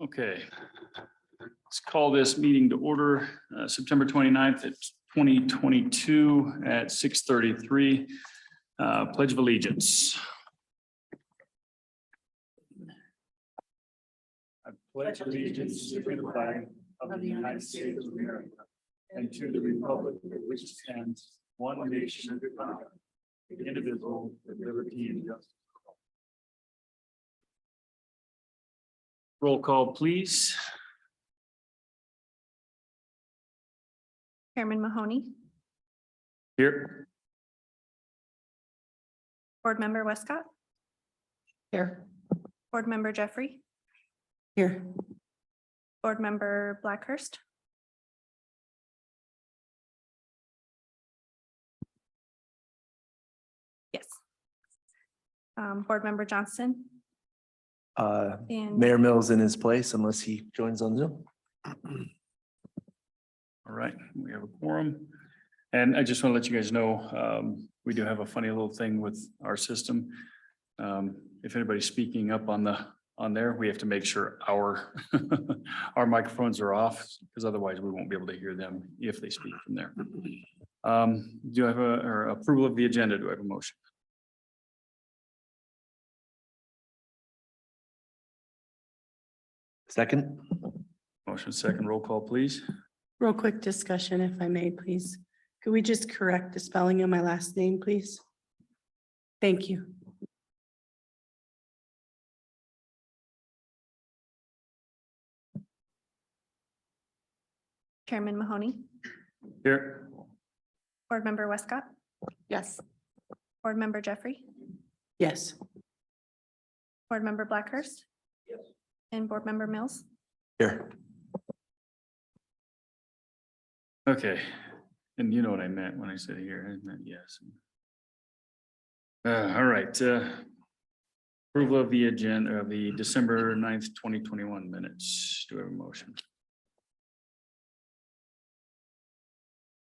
Okay, let's call this meeting to order, September 29th at 2022 at 6:33. Pledge of Allegiance. I pledge allegiance to the flag of the United States of America and to the republic for which it stands, one nation under God, indivisible, with liberty and justice. Roll call, please. Chairman Mahoney, Here. Board Member Westcott, Here. Board Member Jeffrey, Here. Board Member Blackhurst, yes. Board Member Johnston and Mayor Mills in his place unless he joins on Zoom. All right, we have a quorum. And I just want to let you guys know, we do have a funny little thing with our system. If anybody's speaking up on there, we have to make sure our microphones are off, because otherwise we won't be able to hear them if they speak from there. Do I have or approval of the agenda? Do I have a motion? Second. Motion second, roll call, please. Real quick discussion, if I may, please. Could we just correct the spelling of my last name, please? Thank you. Chairman Mahoney, Here. Board Member Westcott, Yes. Board Member Jeffrey, Yes. Board Member Blackhurst. Yes. And Board Member Mills. Here. Okay, and you know what I meant when I said here, I meant yes. All right, approval of the agenda of the December 9th, 2021 minutes. Do I have a motion?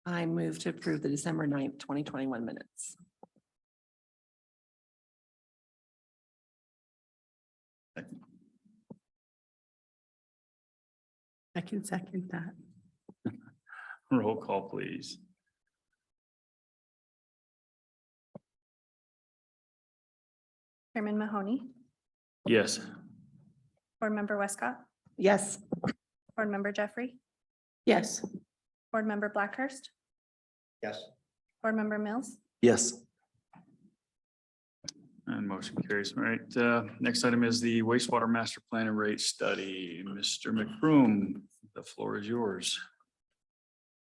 I move to approve the December 9th, 2021 minutes. I can second that. Roll call, please. Chairman Mahoney, Yes. Board Member Westcott, Yes. Board Member Jeffrey, Yes. Board Member Blackhurst, Yes. Board Member Mills. Yes. And motion carries. All right, next item is the wastewater master plan and rate study. Mr. McBroom, the floor is yours.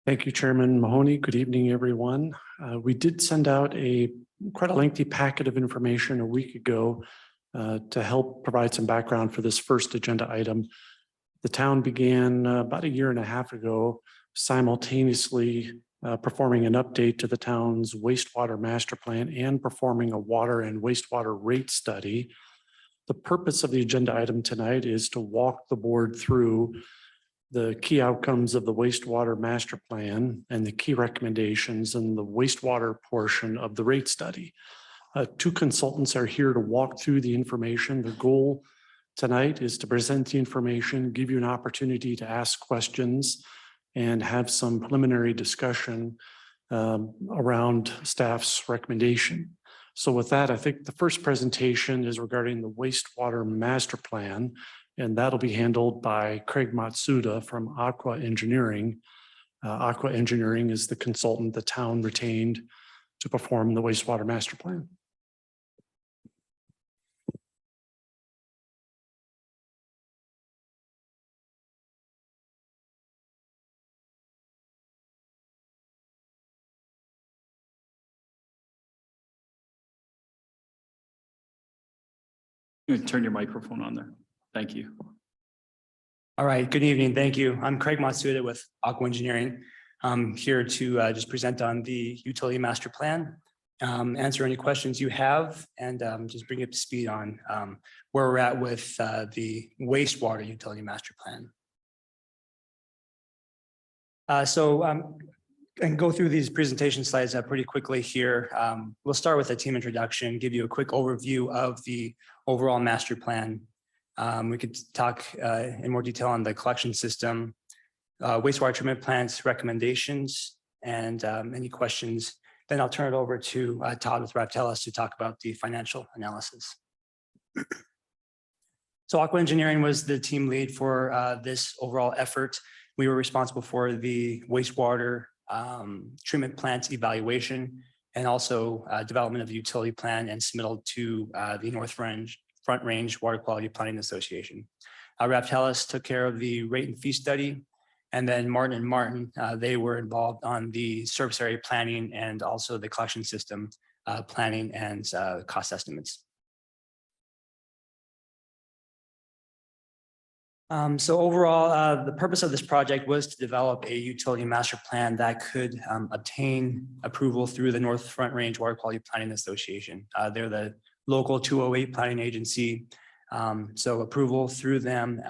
Thank you, Chairman Mahoney. Good evening, everyone. We did send out quite a lengthy packet of information a week ago to help provide some background for this first agenda item. The town began about a year and a half ago simultaneously performing an update to the town's wastewater master plan and performing a water and wastewater rate study. The purpose of the agenda item tonight is to walk the board through the key outcomes of the wastewater master plan and the key recommendations in the wastewater portion of the rate study. Two consultants are here to walk through the information. The goal tonight is to present the information, give you an opportunity to ask questions, and have some preliminary discussion around staff's recommendation. So with that, I think the first presentation is regarding the wastewater master plan, and that'll be handled by Craig Matsuda from Aqua Engineering. Aqua Engineering is the consultant the town retained to perform the wastewater master plan. You can turn your microphone on there. Thank you. All right, good evening. Thank you. I'm Craig Matsuda with Aqua Engineering. I'm here to just present on the utility master plan, answer any questions you have, and just bring you up to speed on where we're at with the wastewater utility master plan. And go through these presentation slides pretty quickly here. We'll start with a team introduction, give you a quick overview of the overall master plan. We could talk in more detail on the collection system, wastewater treatment plants recommendations, and any questions. Then I'll turn it over to Todd with Raptelis to talk about the financial analysis. So Aqua Engineering was the team lead for this overall effort. We were responsible for the wastewater treatment plant evaluation and also development of the utility plan and submittal to the Front Range Water Quality Planning Association. Raptelis took care of the rate and fee study, and then Martin and Martin, they were involved on the surface area planning and also the collection system planning and cost estimates. So overall, the purpose of this project was to develop a utility master plan that could obtain approval through the North Front Range Water Quality Planning Association. They're the local 208 planning agency. So approval through them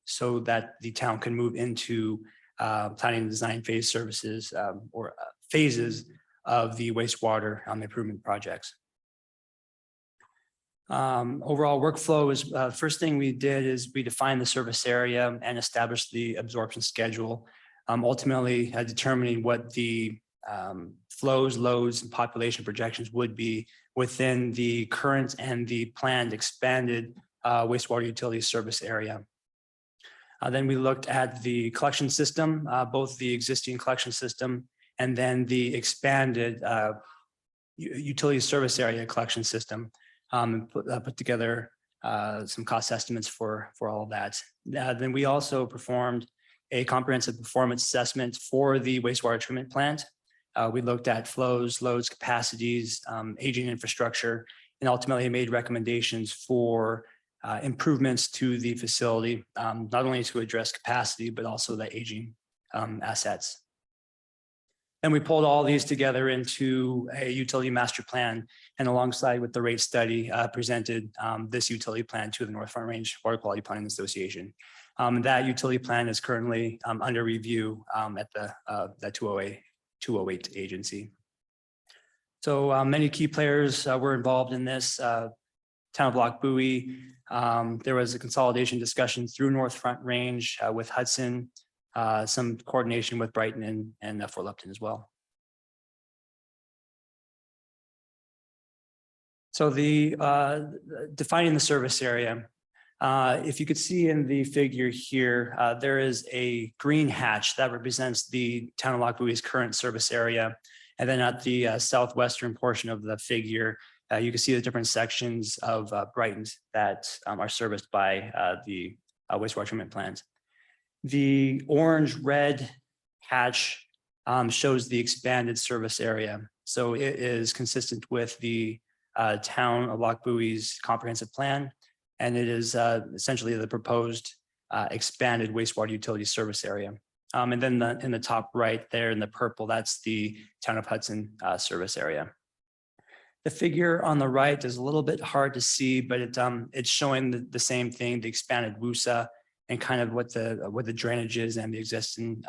so that the town can move into planning and design phase services or phases of the wastewater improvement projects. Overall workflow is first thing we did is we defined the service area and established the absorption schedule, ultimately determining what the flows, loads, and population projections would be within the current and the planned expanded wastewater utility service area. Then we looked at the collection system, both the existing collection system and then the expanded utility service area collection system. And put together some cost estimates for all of that. Then we also performed a comprehensive performance assessment for the wastewater treatment plant. We looked at flows, loads, capacities, aging infrastructure, and ultimately made recommendations for improvements to the facility, not only to address capacity, but also the aging assets. And we pulled all these together into a utility master plan, and alongside with the rate study presented this utility plan to the North Front Range Water Quality Planning Association. That utility plan is currently under review at the 208 agency. So many key players were involved in this. Town of Lochbuie. There was a consolidation discussion through North Front Range with Hudson. Some coordination with Brighton and Fort Lupton as well. So the defining the service area. If you could see in the figure here, there is a green hatch that represents the town of Lochbuie's current service area. And then at the southwestern portion of the figure, you can see the different sections of Brighton that are serviced by the wastewater treatment plant. The orange-red hatch shows the expanded service area. So it is consistent with the town of Lochbuie's comprehensive plan, and it is essentially the proposed expanded wastewater utility service area. And then in the top right there in the purple, that's the town of Hudson service area. The figure on the right is a little bit hard to see, but it's showing the same thing, the expanded WUSA, and kind of what the drainage is and the existing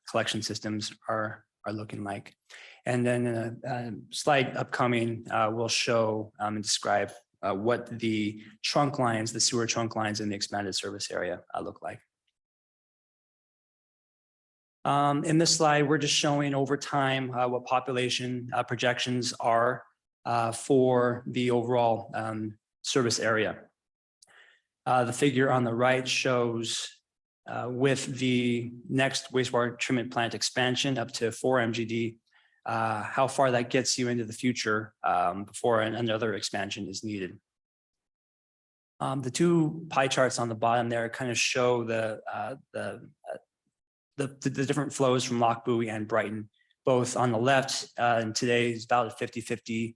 collection systems are looking like. And then a slide upcoming will show and describe what the trunk lines, the sewer trunk lines in the expanded service area look like. In this slide, we're just showing over time what population projections are for the overall service area. The figure on the right shows with the next wastewater treatment plant expansion up to 4 MGD, how far that gets you into the future before another expansion is needed. The two pie charts on the bottom there kind of show the different flows from Lochbuie and Brighton, both on the left, and today is about a 50-50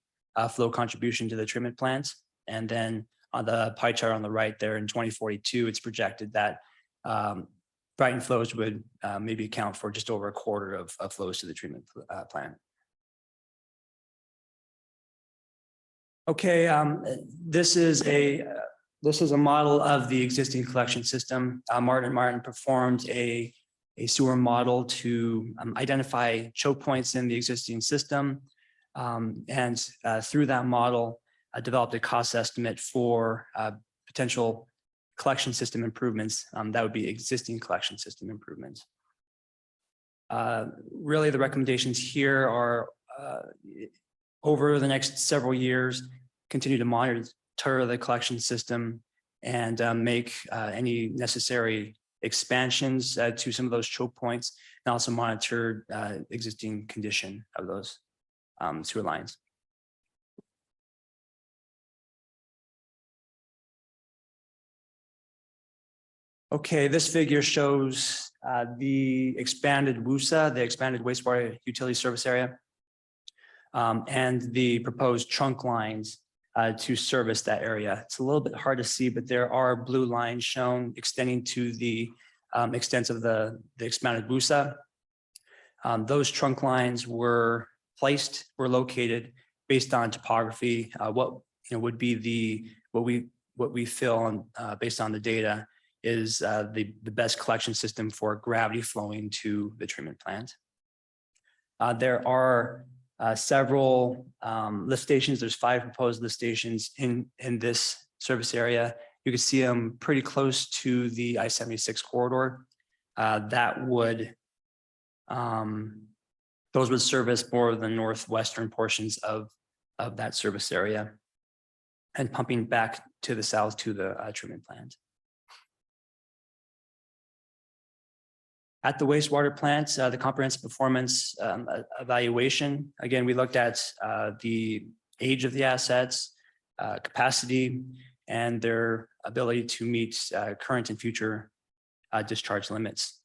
flow contribution to the treatment plants. And then on the pie chart on the right there in 2042, it's projected that Brighton flows would maybe account for just over a quarter of flows to the treatment plant. Okay, this is a model of the existing collection system. Martin performed a sewer model to identify choke points in the existing system, and through that model, developed a cost estimate for potential collection system improvements. That would be existing collection system improvements. Really, the recommendations here are over the next several years, continue to monitor the collection system and make any necessary expansions to some of those choke points, and also monitor existing condition of those sewer lines. Okay, this figure shows the expanded WUSA, the expanded wastewater utility service area, and the proposed trunk lines to service that area. It's a little bit hard to see, but there are blue lines shown extending to the extent of the expanded WUSA. Those trunk lines were located based on topography, what would be what we feel on based on the data is the best collection system for gravity flowing to the treatment plant. There are several lift stations. There's 5 proposed lift stations in this service area. You can see them pretty close to the I-76 corridor. Those would service more of the northwestern portions of that service area and pumping back to the south to the treatment plant. At the wastewater plant, the comprehensive performance evaluation, again, we looked at the age of the assets, capacity, and their ability to meet current and future discharge limits.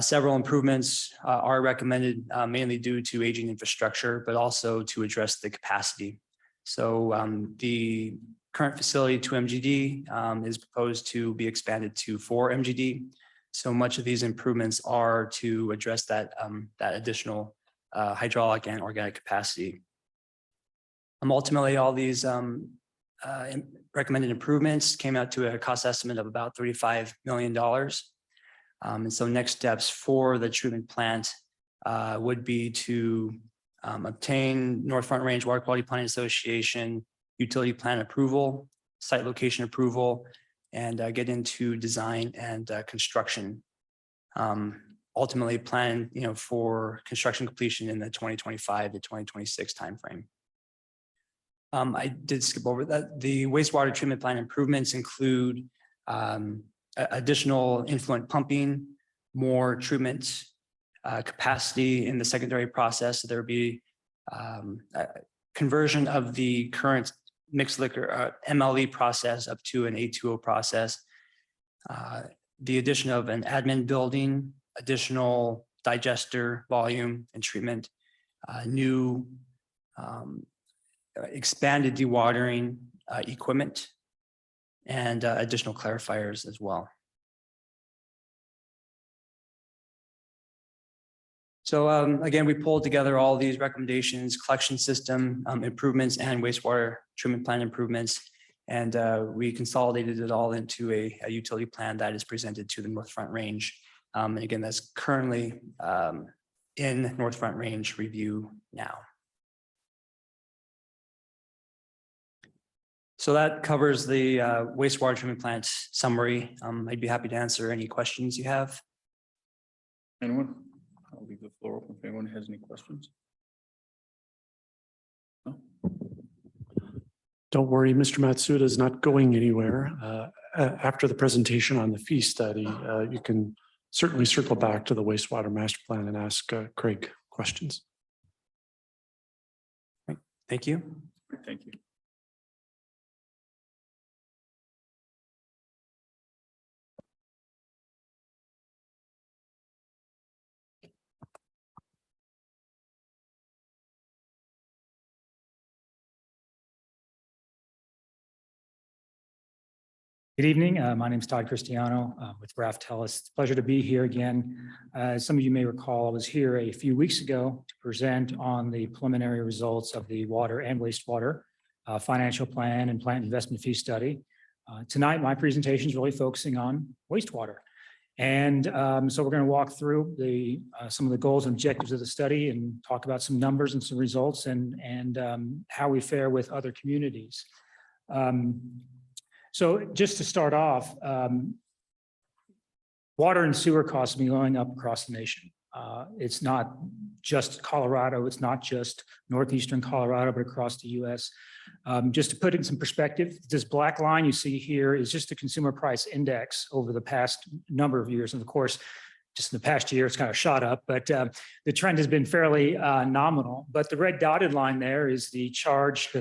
Several improvements are recommended mainly due to aging infrastructure, but also to address the capacity. So the current facility 2 MGD is proposed to be expanded to 4 MGD. So much of these improvements are to address that additional hydraulic and organic capacity. Ultimately, all these recommended improvements came out to a cost estimate of about $35 million. And so next steps for the treatment plant would be to obtain North Front Range Water Quality Planning Association utility plan approval, site location approval, and get into design and construction. Ultimately plan, for construction completion in the 2025 to 2026 timeframe. I did skip over that. The wastewater treatment plant improvements include additional influent pumping, more treatment capacity in the secondary process. So there would be conversion of the current mixed liquor MLE process up to an A2O process. The addition of an admin building, additional digester volume and treatment, new expanded dewatering equipment, and additional clarifiers as well. So again, we pulled together all these recommendations, collection system improvements and wastewater treatment plant improvements, and we consolidated it all into a utility plan that is presented to the North Front Range. And again, that's currently in North Front Range review now. So that covers the wastewater treatment plant summary. I'd be happy to answer any questions you have. Anyone? I'll leave the floor open if anyone has any questions. No? Don't worry, Mr. Matsuda is not going anywhere. After the presentation on the fee study, you can certainly circle back to the wastewater master plan and ask Craig questions. Thank you. Thank you. Good evening. My name is Todd Cristiano with Raft Tellis. It's a pleasure to be here again. As some of you may recall, I was here a few weeks ago to present on the preliminary results of the water and wastewater financial plan and plant investment fee study. Tonight, my presentation is really focusing on wastewater. And so we're going to walk through some of the goals and objectives of the study and talk about some numbers and some results and how we fare with other communities. So just to start off, water and sewer costs have been going up across the nation. It's not just Colorado, it's not just northeastern Colorado, but across the US. Just to put it in some perspective, this black line you see here is just the consumer price index over the past number of years. And of course, just in the past year, it's kind of shot up, but the trend has been fairly nominal. But the red dotted line there is the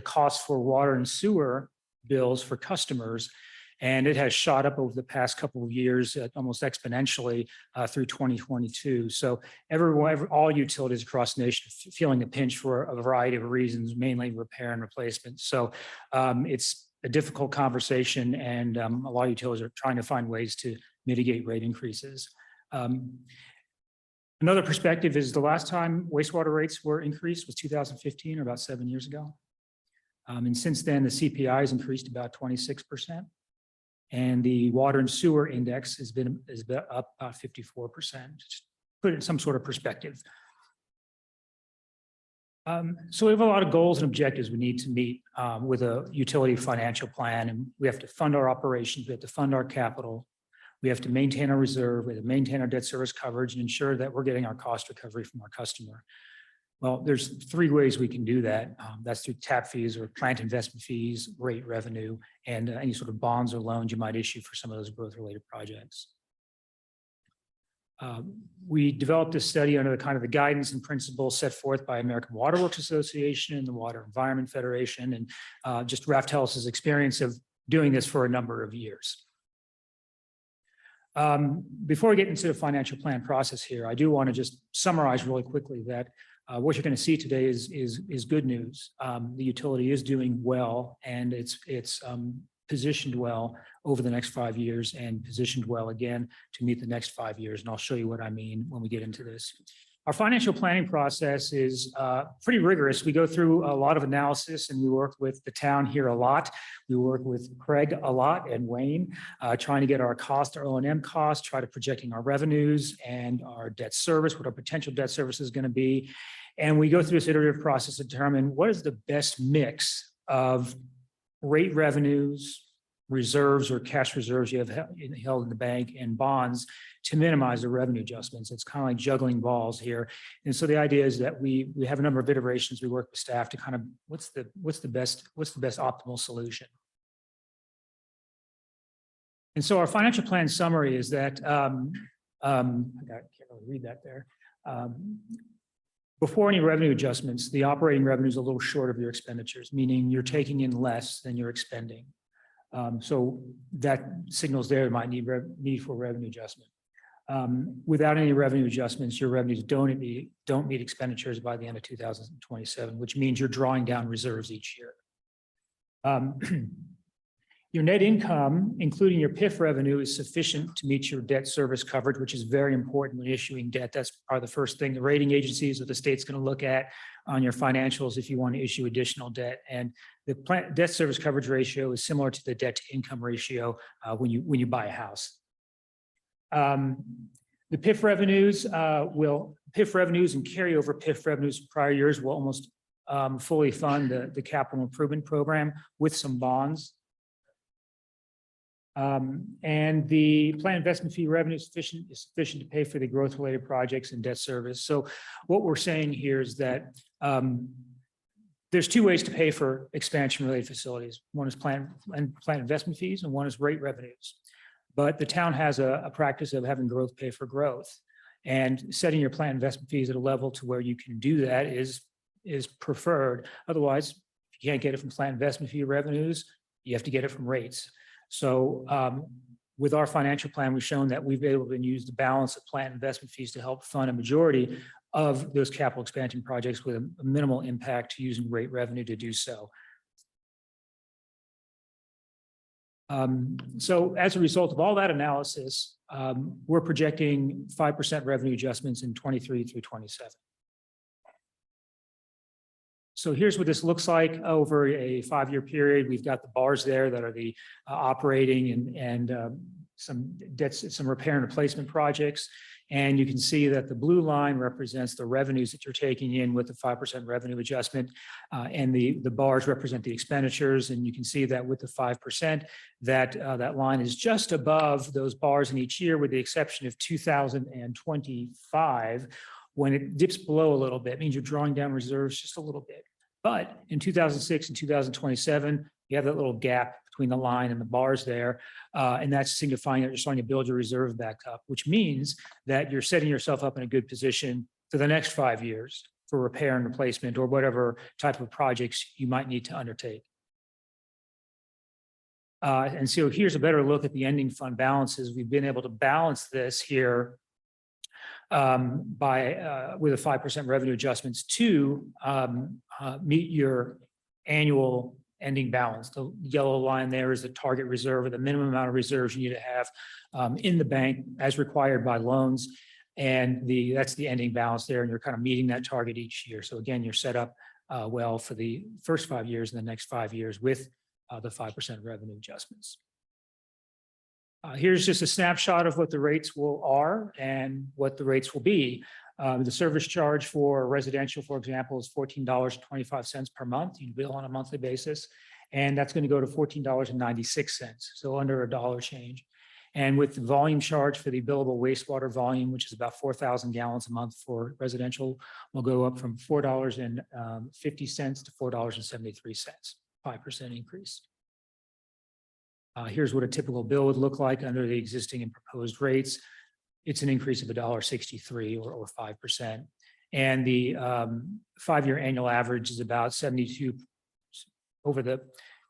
cost for water and sewer bills for customers. And it has shot up over the past couple of years, almost exponentially through 2022. So all utilities across the nation are feeling the pinch for a variety of reasons, mainly repair and replacement. So it's a difficult conversation, and a lot of utilities are trying to find ways to mitigate rate increases. Another perspective is the last time wastewater rates were increased was 2015, or about 7 years ago. And since then, the CPI has increased about 26%. And the water and sewer index has been up about 54%. Just put it in some sort of perspective. So we have a lot of goals and objectives we need to meet with a utility financial plan, and we have to fund our operations, we have to fund our capital, we have to maintain our reserve, we have to maintain our debt service coverage, and ensure that we're getting our cost recovery from our customer. Well, there's three ways we can do that. That's through tap fees or plant investment fees, rate revenue, and any sort of bonds or loans you might issue for some of those growth-related projects. We developed this study under the kind of the guidance and principles set forth by American Water Works Association and the Water Environment Federation, and just Raftellus' experience of doing this for a number of years. Before we get into the financial plan process here, I do want to just summarize really quickly that what you're going to see today is good news. The utility is doing well, and it's positioned well over the next 5 years, and positioned well again to meet the next 5 years. And I'll show you what I mean when we get into this. Our financial planning process is pretty rigorous. We go through a lot of analysis, and we work with the town here a lot. We work with Craig a lot and Wayne, trying to get our cost, our O&M costs, try to projecting our revenues and our debt service, what our potential debt service is going to be. And we go through this iterative process to determine what is the best mix of rate revenues, reserves or cash reserves you have held in the bank, and bonds to minimize the revenue adjustments. It's kind of like juggling balls here. And so the idea is that we have a number of iterations. We work with staff to kind of what's the best optimal solution. And so our financial plan summary is that I can't really read that there. Before any revenue adjustments, the operating revenue is a little short of your expenditures, meaning you're taking in less than you're expending. So that signals there might need for revenue adjustment. Without any revenue adjustments, your revenues don't meet expenditures by the end of 2027, which means you're drawing down reserves each year. Your net income, including your PIF revenue, is sufficient to meet your debt service coverage, which is very important when issuing debt. That's probably the first thing the rating agencies or the state's going to look at on your financials if you want to issue additional debt. And the debt service coverage ratio is similar to the debt to income ratio when you buy a house. The PIF revenues and carryover PIF revenues from prior years will almost fully fund the capital improvement program with some bonds. And the plan investment fee revenue is sufficient to pay for the growth related projects and debt service. So what we're saying here is that there's two ways to pay for expansion related facilities. One is plan investment fees, and one is rate revenues. But the town has a practice of having growth pay for growth, and setting your plan investment fees at a level to where you can do that is preferred. Otherwise, if you can't get it from plan investment fee revenues, you have to get it from rates. So with our financial plan, we've shown that we've been able to use the balance of plant investment fees to help fund a majority of those capital expansion projects with a minimal impact to using rate revenue to do so. So as a result of all that analysis, we're projecting 5% revenue adjustments in 23 through 27. So here's what this looks like over a 5-year period. We've got the bars there that are the operating and some repair and replacement projects. And you can see that the blue line represents the revenues that you're taking in with the 5% revenue adjustment. And the bars represent the expenditures. And you can see that with the 5%, that line is just above those bars in each year, with the exception of 2025, when it dips below a little bit. It means you're drawing down reserves just a little bit. But in 2006 and 2027, you have that little gap between the line and the bars there. And that's signifying that you're starting to build your reserve back up, which means that you're setting yourself up in a good position for the next 5 years for repair and replacement or whatever type of projects you might need to undertake. And so here's a better look at the ending fund balances. We've been able to balance this here with a 5% revenue adjustments to meet your annual ending balance. The yellow line there is the target reserve, or the minimum amount of reserves you need to have in the bank as required by loans. And that's the ending balance there, and you're kind of meeting that target each year. So again, you're set up well for the first 5 years and the next 5 years with the 5% revenue adjustments. Here's just a snapshot of what the rates are and what the rates will be. The service charge for residential, for example, is $14.25 per month. You bill on a monthly basis, and that's going to go to $14.96, so under a dollar change. And with the volume charge for the billable wastewater volume, which is about 4,000 gallons a month for residential, will go up from $4.50 to $4.73, 5% increase. Here's what a typical bill would look like under the existing and proposed rates. It's an increase of $1.63 or 5%. And the 5-year annual average is about 72 over the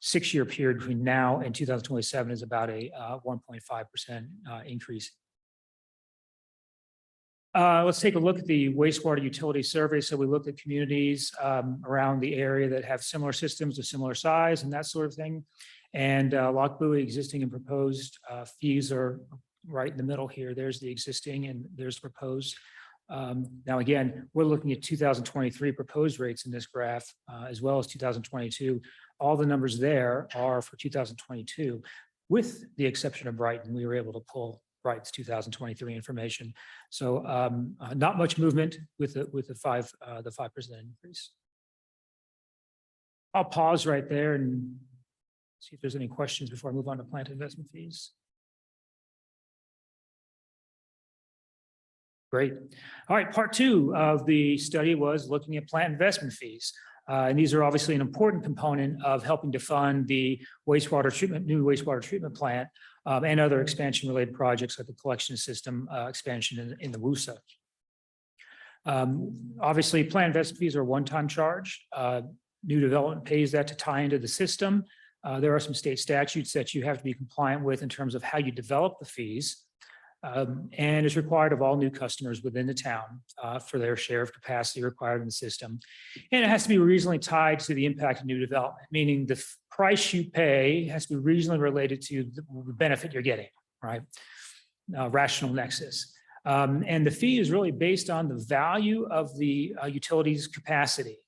6-year period between now and 2027 is about a 1.5% increase. Let's take a look at the wastewater utility survey. So we looked at communities around the area that have similar systems of similar size and that sort of thing. And Lochbuie existing and proposed fees are right in the middle here. There's the existing and there's proposed. Now, again, we're looking at 2023 proposed rates in this graph, as well as 2022. All the numbers there are for 2022, with the exception of Brighton. We were able to pull Brighton's 2023 information. So not much movement with the 5% increase. I'll pause right there and see if there's any questions before I move on to plant investment fees. Great. All right, part 2 of the study was looking at plant investment fees. And these are obviously an important component of helping to fund the new wastewater treatment plant and other expansion related projects like the collection system expansion in the WUSA. Obviously, plant investment fees are a one-time charge. New development pays that to tie into the system. There are some state statutes that you have to be compliant with in terms of how you develop the fees. And is required of all new customers within the town for their share of capacity required in the system. And it has to be reasonably tied to the impact of new development, meaning the price you pay has to be reasonably related to the benefit you're getting, right? Rational nexus. And the fee is really based on the value of the utility's capacity.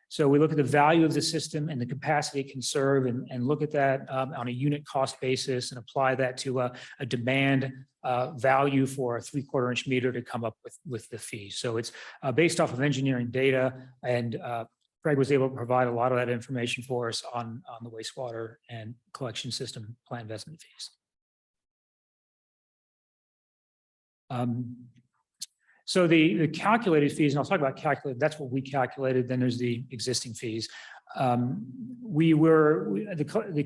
So we look at the value of the system and the capacity it can serve and look at that on a unit cost basis and apply that to a demand value for a 3/4 inch meter to come up with the fee. So it's based off of engineering data, and Craig was able to provide a lot of that information for us on the wastewater and collection system plant investment fees. So the calculated fees, and I'll talk about calculated, that's what we calculated, then there's the existing fees. The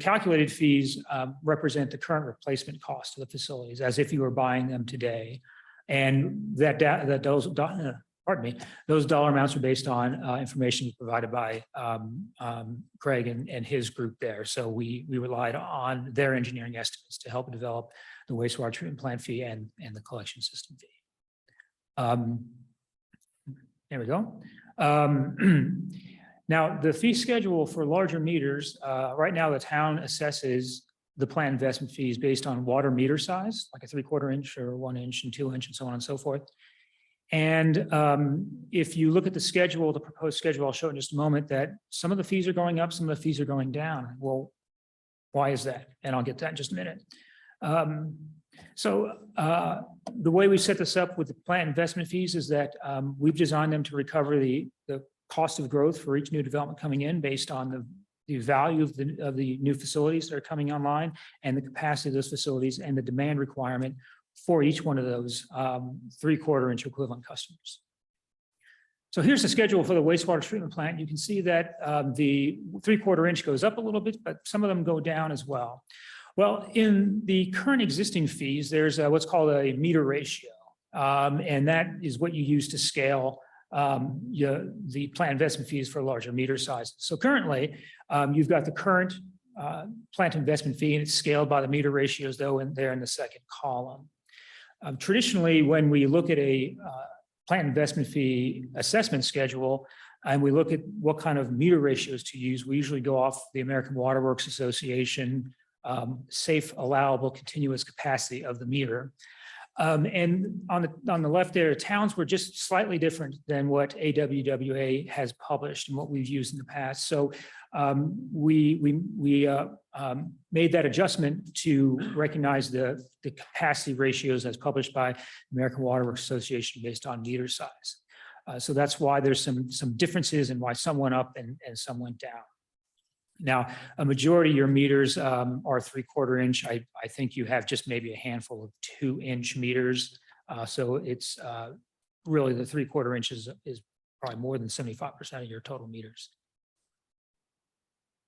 calculated fees represent the current replacement cost of the facilities as if you were buying them today. And those dollar amounts are based on information provided by Craig and his group there. So we relied on their engineering estimates to help develop the wastewater treatment plant fee and the collection system fee. There we go. Now, the fee schedule for larger meters, right now the town assesses the plant investment fees based on water meter size, like a 3/4 inch or 1 inch and 2 inch and so on and so forth. And if you look at the schedule, the proposed schedule, I'll show in just a moment, that some of the fees are going up, some of the fees are going down. Well, why is that? And I'll get to that in just a minute. So the way we set this up with the plant investment fees is that we've designed them to recover the cost of growth for each new development coming in based on the value of the new facilities that are coming online and the capacity of those facilities and the demand requirement for each one of those 3/4 inch equivalent customers. So here's the schedule for the wastewater treatment plant. You can see that the 3/4 inch goes up a little bit, but some of them go down as well. Well, in the current existing fees, there's what's called a meter ratio. And that is what you use to scale the plant investment fees for larger meter sizes. So currently, you've got the current plant investment fee, and it's scaled by the meter ratios, though, in there in the second column. Traditionally, when we look at a plant investment fee assessment schedule, and we look at what kind of meter ratios to use, we usually go off the American Water Works Association safe allowable continuous capacity of the meter. And on the left there, towns were just slightly different than what AWWA has published and what we've used in the past. So we made that adjustment to recognize the capacity ratios as published by American Water Works Association based on meter size. So that's why there's some differences and why some went up and some went down. Now, a majority of your meters are 3/4 inch. I think you have just maybe a handful of 2-inch meters. So it's really the 3/4 inches is probably more than 75% of your total meters.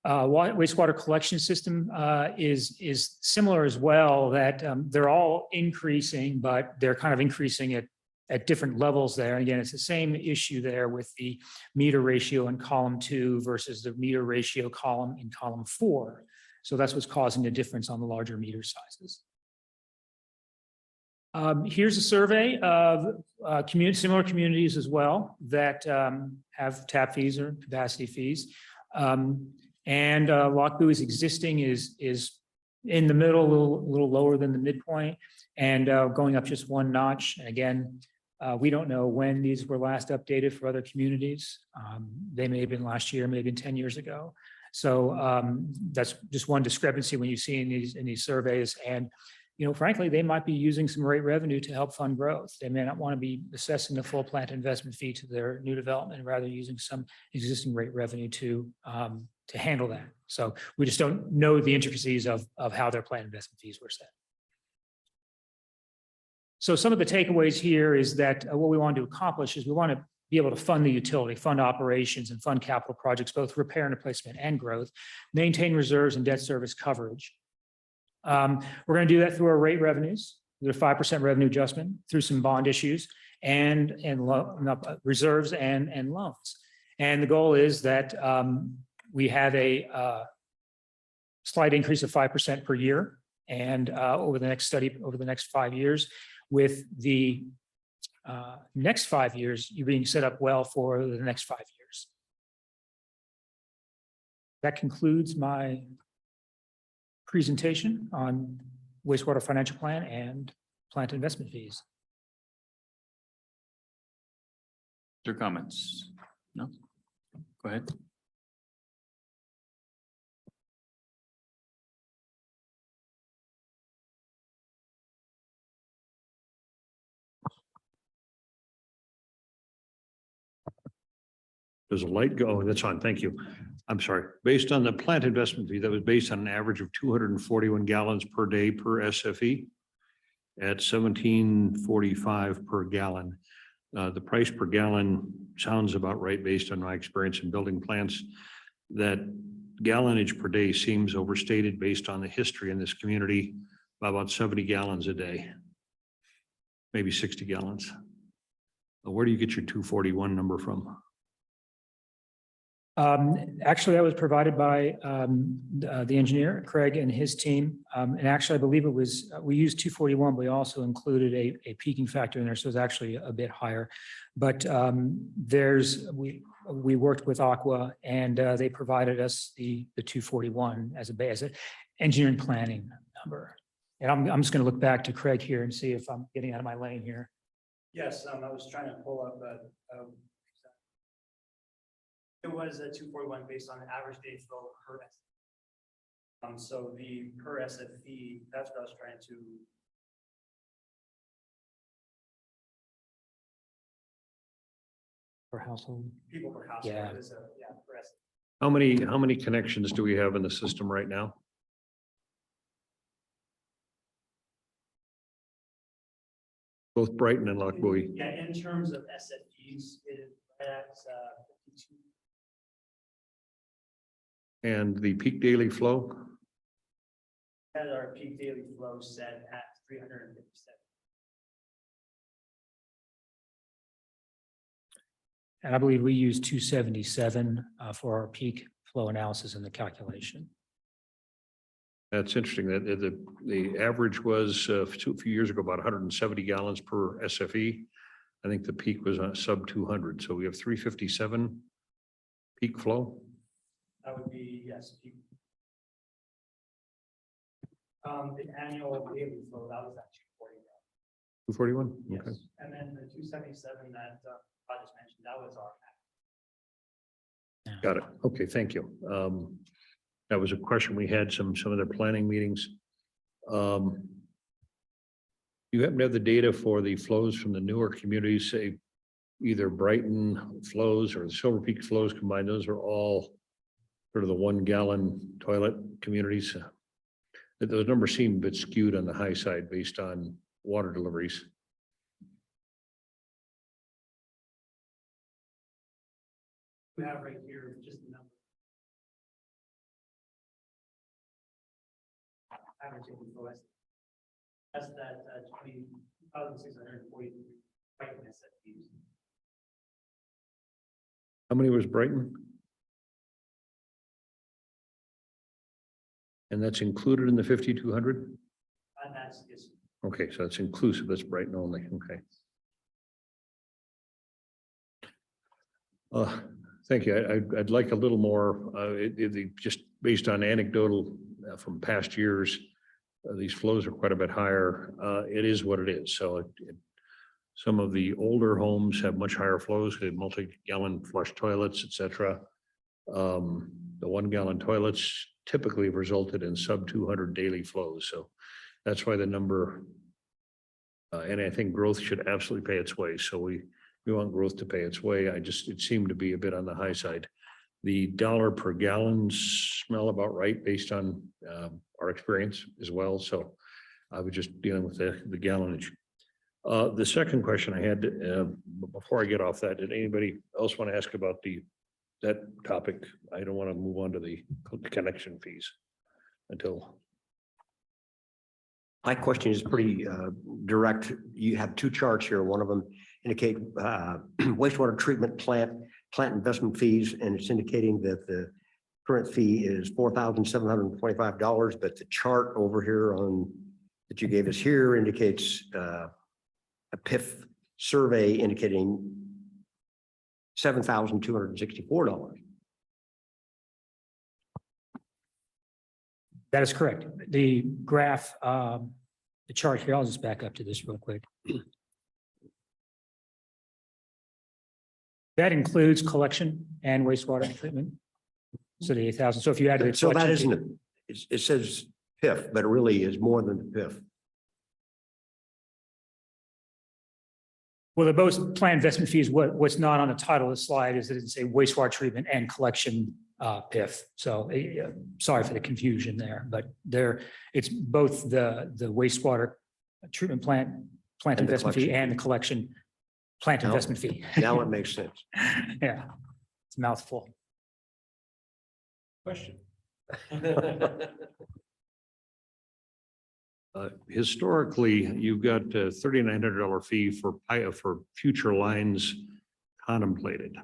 Wastewater collection system is similar as well, that they're all increasing, but they're kind of increasing at different levels there. And again, it's the same issue there with the meter ratio in column 2 versus the meter ratio column in column 4. So that's what's causing the difference on the larger meter sizes. Here's a survey of similar communities as well that have tap fees or capacity fees. And Lochbuie's existing is in the middle, a little lower than the midpoint, and going up just one notch. And again, we don't know when these were last updated for other communities. They may have been last year, maybe 10 years ago. So that's just one discrepancy when you see in these surveys. And frankly, they might be using some rate revenue to help fund growth. They may not want to be assessing the full plant investment fee to their new development, rather using some existing rate revenue to handle that. So we just don't know the intricacies of how their plant investment fees were set. So some of the takeaways here is that what we want to accomplish is we want to be able to fund the utility, fund operations, and fund capital projects, both repair and replacement and growth, maintain reserves and debt service coverage. We're going to do that through our rate revenues, the 5% revenue adjustment, through some bond issues and reserves and loans. And the goal is that we have a slight increase of 5% per year, and over the next 5 years, with the next 5 years, you're being set up well for the next 5 years. That concludes my presentation on wastewater financial plan and plant investment fees. Your comments? No? Go ahead. There's a light go, oh, that's on, thank you. I'm sorry. Based on the plant investment fee, that was based on an average of 241 gallons per day per SFE at 17.45 per gallon. The price per gallon sounds about right based on my experience in building plants. That gallonage per day seems overstated based on the history in this community by about 70 gallons a day, maybe 60 gallons. Where do you get your 241 number from? Actually, that was provided by the engineer, Craig, and his team. And actually, I believe it was, we used 241, but we also included a peaking factor in there, so it's actually a bit higher. But we worked with Aqua, and they provided us the 241 as an engineering planning number. And I'm just going to look back to Craig here and see if I'm getting out of my lane here. Yes, I was trying to pull up it was a 241 based on the average day flow per SFE. So the per SFE, that's what I was trying to per household. People per household. Yeah. How many connections do we have in the system right now? Both Brighton and Lochbuie. Yeah, in terms of SFPs, it is at 52. And the peak daily flow? Had our peak daily flow set at 357. And I believe we use 277 for our peak flow analysis in the calculation. That's interesting that the average was a few years ago, about 170 gallons per SFE. I think the peak was on sub 200. So we have 357 peak flow. That would be, yes. Peak. The annual daily flow, that was at 240. 241? Yes. Okay. And then the 277 that I just mentioned, that was our. Got it. Okay, thank you. That was a question we had some of their planning meetings. You happen to have the data for the flows from the newer communities, say either Brighton flows or the Silver Peak flows combined? Those are all sort of the 1 gallon toilet communities. Those numbers seem a bit skewed on the high side based on water deliveries. We have right here just the number. Average daily flow that's that 20,643 Brighton SFPs. How many was Brighton? And that's included in the 5,200? And that's yes. Okay, so that's inclusive, that's Brighton only, okay. Thank you. I'd like a little more, just based on anecdotal from past years, these flows are quite a bit higher. It is what it is. So some of the older homes have much higher flows, they have multi-gallon flush toilets, et cetera. The 1 gallon toilets typically have resulted in sub 200 daily flows. So that's why the number, and I think growth should absolutely pay its way. So we want growth to pay its way. It seemed to be a bit on the high side. The dollar per gallon smell about right based on our experience as well. So I was just dealing with the gallonage. The second question I had before I get off that, did anybody else want to ask about that topic? I don't want to move on to the connection fees until. My question is pretty direct. You have 2 charts here. One of them indicate wastewater treatment plant investment fees, and it's indicating that the current fee is $4,725. But the chart over here that you gave us here indicates a PIF survey indicating $7,264. That is correct. The graph, the chart here, I'll just back up to this real quick. That includes collection and wastewater treatment. So the 8,000. So if you added. So that isn't, it says PIF, but it really is more than the PIF. Well, they're both planned investment fees. What's not on the title of the slide is that it say wastewater treatment and collection PIF. So sorry for the confusion there, but it's both the wastewater treatment plant investment fee and the collection plant investment fee. Now it makes sense. Yeah, it's a mouthful. Question. Historically, you've got a $3,900 fee for future lines contemplated.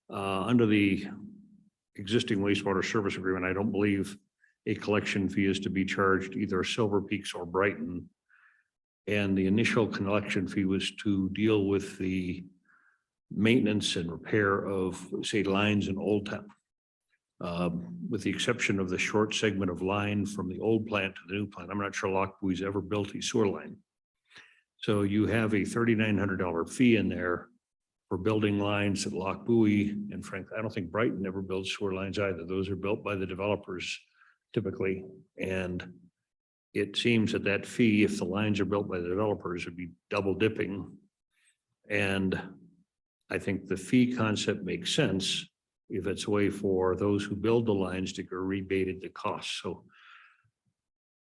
Under the existing wastewater service agreement, I don't believe a collection fee is to be charged either Silver Peaks or Brighton. And the initial collection fee was to deal with the maintenance and repair of, say, lines in Old Town. With the exception of the short segment of line from the old plant to the new plant. I'm not sure Lochbuie's ever built a sewer line. So you have a $3,900 fee in there for building lines at Lochbuie. And frankly, I don't think Brighton ever builds sewer lines either. Those are built by the developers typically. And it seems that fee, if the lines are built by the developers, would be double dipping. And I think the fee concept makes sense if it's a way for those who build the lines to get rebated the cost. So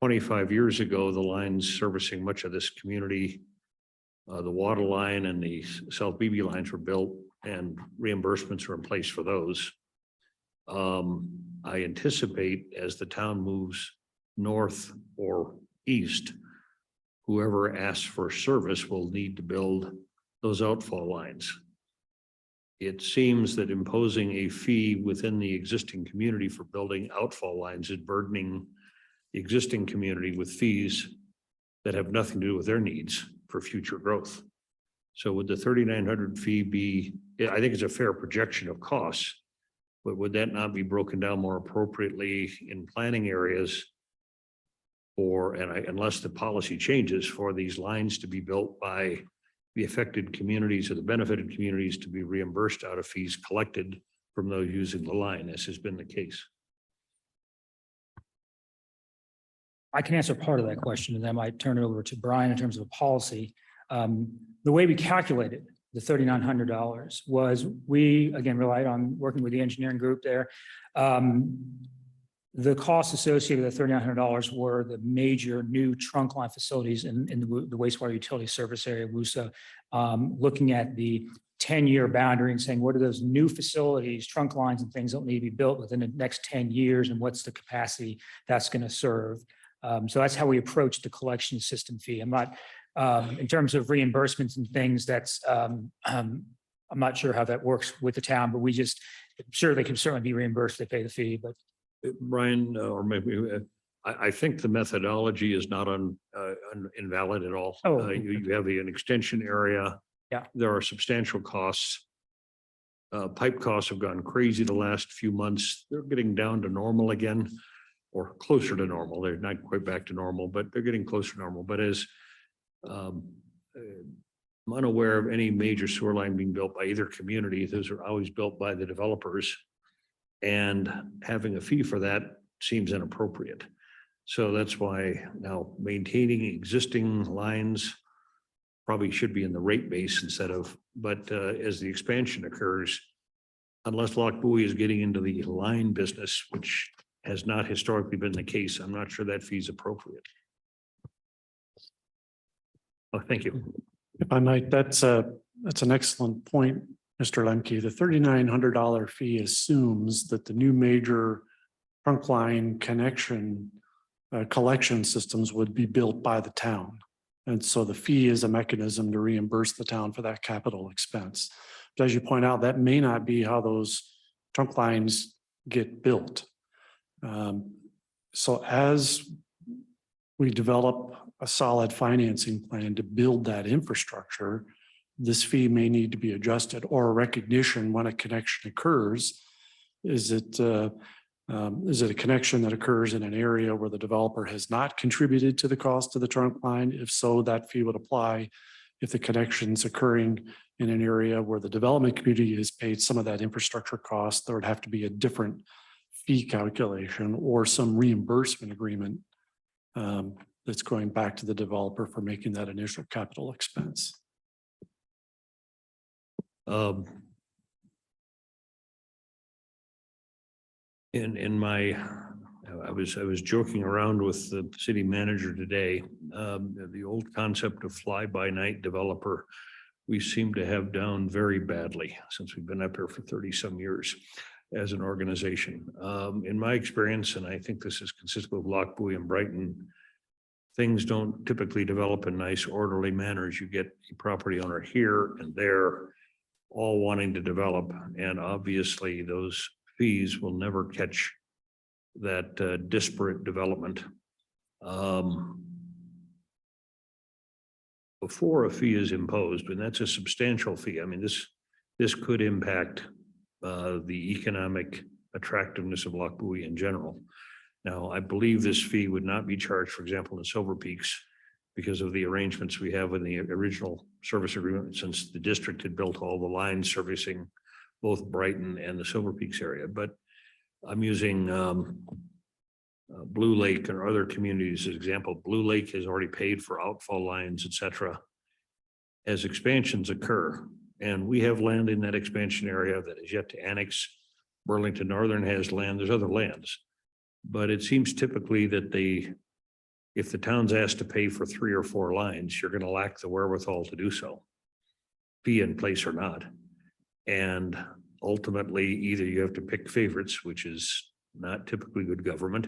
25 years ago, the lines servicing much of this community, the water line and the South BB lines were built and reimbursements are in place for those. I anticipate as the town moves north or east, whoever asks for service will need to build those outfall lines. It seems that imposing a fee within the existing community for building outfall lines is burdening the existing community with fees that have nothing to do with their needs for future growth. So would the 3,900 fee be, I think it's a fair projection of costs, but would that not be broken down more appropriately in planning areas? Or, unless the policy changes for these lines to be built by the affected communities or the benefited communities to be reimbursed out of fees collected from those using the line, as has been the case. I can answer part of that question, and then I might turn it over to Brian in terms of a policy. The way we calculated the $3,900 was we, again, relied on working with the engineering group there. The costs associated with the $3,900 were the major new trunk line facilities in the wastewater utility service area, WUSA, looking at the 10-year boundary and saying, what are those new facilities, trunk lines and things that need to be built within the next 10 years and what's the capacity that's going to serve. So that's how we approach the collection system fee. I'm not, in terms of reimbursements and things, that's, I'm not sure how that works with the town, but we just, sure, they can certainly be reimbursed, they pay the fee, but. Brian, or maybe, I think the methodology is not invalid at all. Oh. You have an extension area. Yeah. There are substantial costs. Pipe costs have gone crazy the last few months. They're getting down to normal again, or closer to normal. They're not quite back to normal, but they're getting closer to normal. But as I'm unaware of any major sewer line being built by either community. Those are always built by the developers. And having a fee for that seems inappropriate. So that's why now maintaining existing lines probably should be in the rate base instead of, but as the expansion occurs, unless Lochbuie is getting into the line business, which has not historically been the case, I'm not sure that fee is appropriate. Oh, thank you. If I might, that's an excellent point, Mr. Lemke. The $3,900 fee assumes that the new major trunk line connection collection systems would be built by the town. And so the fee is a mechanism to reimburse the town for that capital expense. But as you point out, that may not be how those trunk lines get built. So as we develop a solid financing plan to build that infrastructure, this fee may need to be adjusted, or a recognition when a connection occurs. Is it a connection that occurs in an area where the developer has not contributed to the cost of the trunk line? If so, that fee would apply. If the connection's occurring in an area where the development community has paid some of that infrastructure cost, there would have to be a different fee calculation or some reimbursement agreement that's going back to the developer for making that initial capital expense. I was joking around with the city manager today. The old concept of fly-by-night developer, we seem to have down very badly since we've been up here for 30 some years as an organization. In my experience, and I think this is consistent with Lochbuie and Brighton, things don't typically develop in nice orderly manners. You get a property owner here and there all wanting to develop, and obviously those fees will never catch that disparate development. Before a fee is imposed, and that's a substantial fee. I mean, this could impact the economic attractiveness of Lochbuie in general. Now, I believe this fee would not be charged, for example, in Silver Peaks, because of the arrangements we have in the original service agreement, since the district had built all the lines servicing both Brighton and the Silver Peaks area. But I'm using Blue Lake and other communities as example. Blue Lake has already paid for outfall lines, et cetera. As expansions occur, And we have land in that expansion area that is yet to annex. Burlington Northern has land, there's other lands. But it seems typically that if the town's asked to pay for 3 or 4 lines, you're gonna lack the wherewithal to do so. Be in place or not. And ultimately, either you have to pick favorites, which is not typically good government,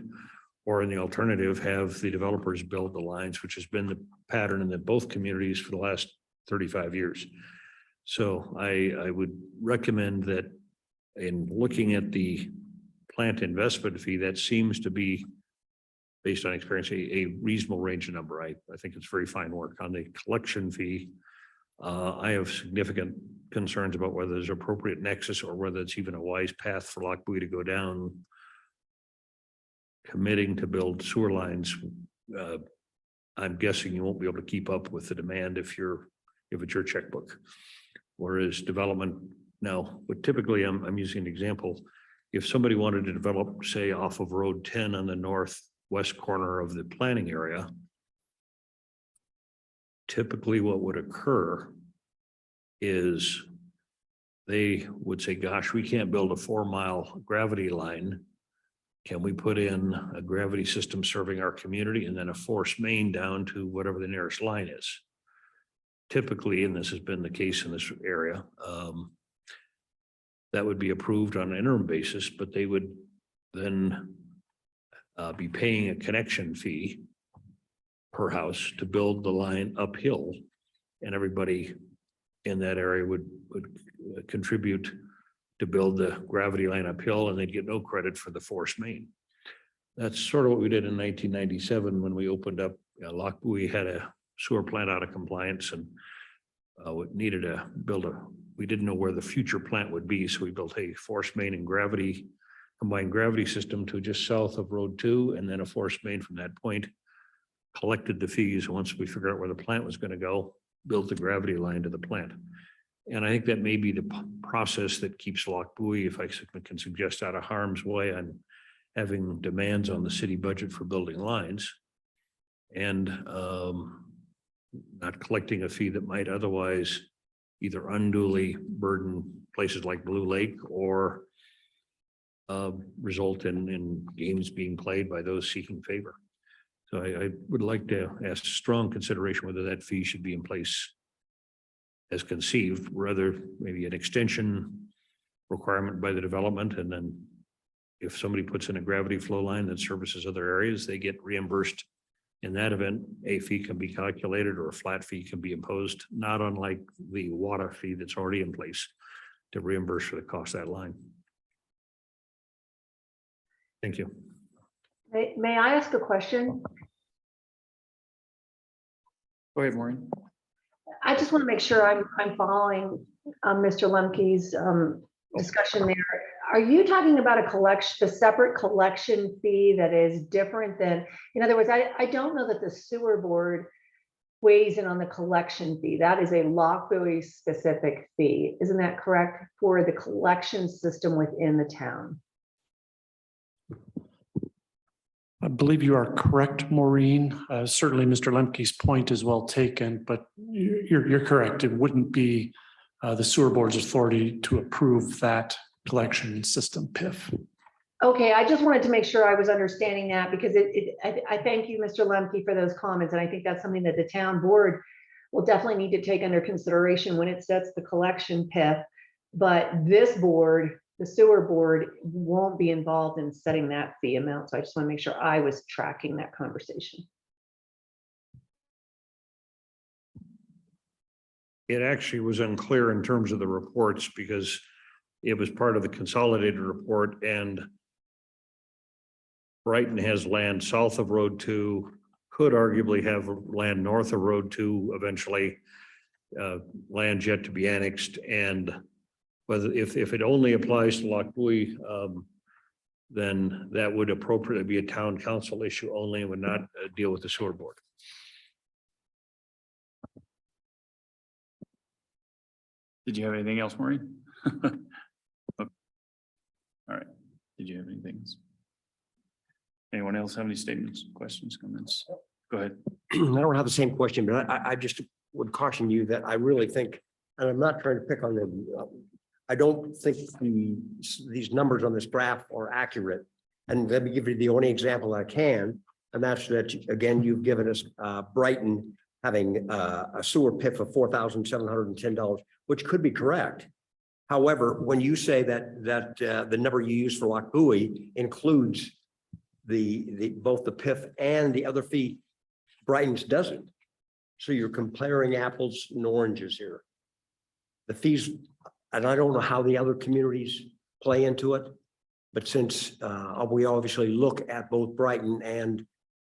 or in the alternative, have the developers build the lines, which has been the pattern in both communities for the last 35 years. So I would recommend that in looking at the plant investment fee, that seems to be, based on experience, a reasonable range of number. I think it's very fine work. On the collection fee, I have significant concerns about whether there's appropriate nexus or whether it's even a wise path for Lochbuie to go down. Committing to build sewer lines, I'm guessing you won't be able to keep up with the demand if it's your checkbook. Whereas development now, but typically I'm using an example. If somebody wanted to develop, say, off of Road 10 on the northwest corner of the planning area, typically what would occur is they would say, gosh, we can't build a 4-mile gravity line. Can we put in a gravity system serving our community and then a force main down to whatever the nearest line is? Typically, and this has been the case in this area, that would be approved on an interim basis, but they would then be paying a connection fee per house to build the line uphill, and everybody in that area would contribute to build the gravity line uphill, and they'd get no credit for the force main. That's sort of what we did in 1997 when we opened up Lochbuie had a sewer plant out of compliance, and needed to we didn't know where the future plant would be, so we built a force main and combined gravity system to just south of Road 2, and then a force main from that point. Collected the fees. Once we figured out where the plant was going to go, built the gravity line to the plant. And I think that may be the process that keeps Lochbuie, if I can suggest, out of harm's way on having demands on the city budget for building lines, and not collecting a fee that might otherwise either unduly burden places like Blue Lake or result in games being played by those seeking favor. So I would like to ask strong consideration whether that fee should be in place as conceived, rather maybe an extension requirement by the development. And then if somebody puts in a gravity flow line that services other areas, they get reimbursed. In that event, a fee can be calculated or a flat fee can be imposed, not unlike the water fee that's already in place to reimburse for the cost of that line. Thank you. May I ask a question? Go ahead, Maureen. I just want to make sure I'm following Mr. Lemke's discussion there. Are you talking about a separate collection fee that is different than, in other words, I don't know that the sewer board weighs in on the collection fee. That is a Lochbuie specific fee. Isn't that correct, for the collection system within the town? I believe you are correct, Maureen. Certainly, Mr. Lemke's point is well taken, but you're correct. It wouldn't be the sewer board's authority to approve that collection system PIF. Okay, I just wanted to make sure I was understanding that, because I thank you, Mr. Lemke, for those comments. And I think that's something that the town board will definitely need to take under consideration when it sets the collection PIF. But this board, the sewer board, won't be involved in setting that fee amount. So I just want to make sure I was tracking that conversation. It actually was unclear in terms of the reports because it was part of the consolidated report, and Brighton has land south of Road 2, could arguably have land north of Road 2 eventually, land yet to be annexed. And whether if it only applies to Lochbuie, then that would appropriately be a town council issue only and would not deal with the sewer board. Did you have anything else, Maureen? Okay. All right. Did you have anything else? Anyone else have any statements, questions, comments? Go ahead. I don't have the same question, but I just would caution you that I really think and I'm not trying to pick on them. I don't think these numbers on this graph are accurate. And let me give you the only example I can, and that's that, again, you've given us Brighton having a sewer PIF of $4,710, which could be correct. However, when you say that the number you use for Lochbuie includes both the PIF and the other fee, Brighton's doesn't. So you're comparing apples and oranges here. The fees, and I don't know how the other communities play into it, but since we obviously look at both Brighton and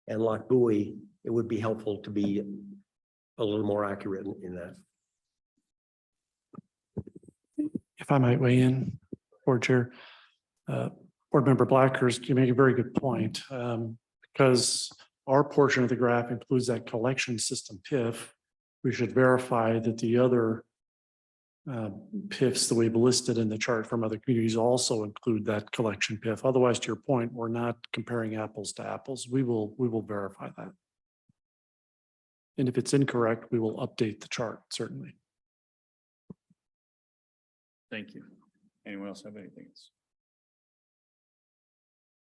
Lochbuie, it would be helpful to be a little more accurate in that. If I might weigh in, Board Chair, Board Member Blackhurst, you make a very good point. Because our portion of the graph includes that collection system PIF, we should verify that the other PIFs that we've listed in the chart from other communities also include that collection PIF. Otherwise, to your point, we're not comparing apples to apples. We will verify that. And if it's incorrect, we will update the chart, certainly. Thank you. Anyone else have anything else?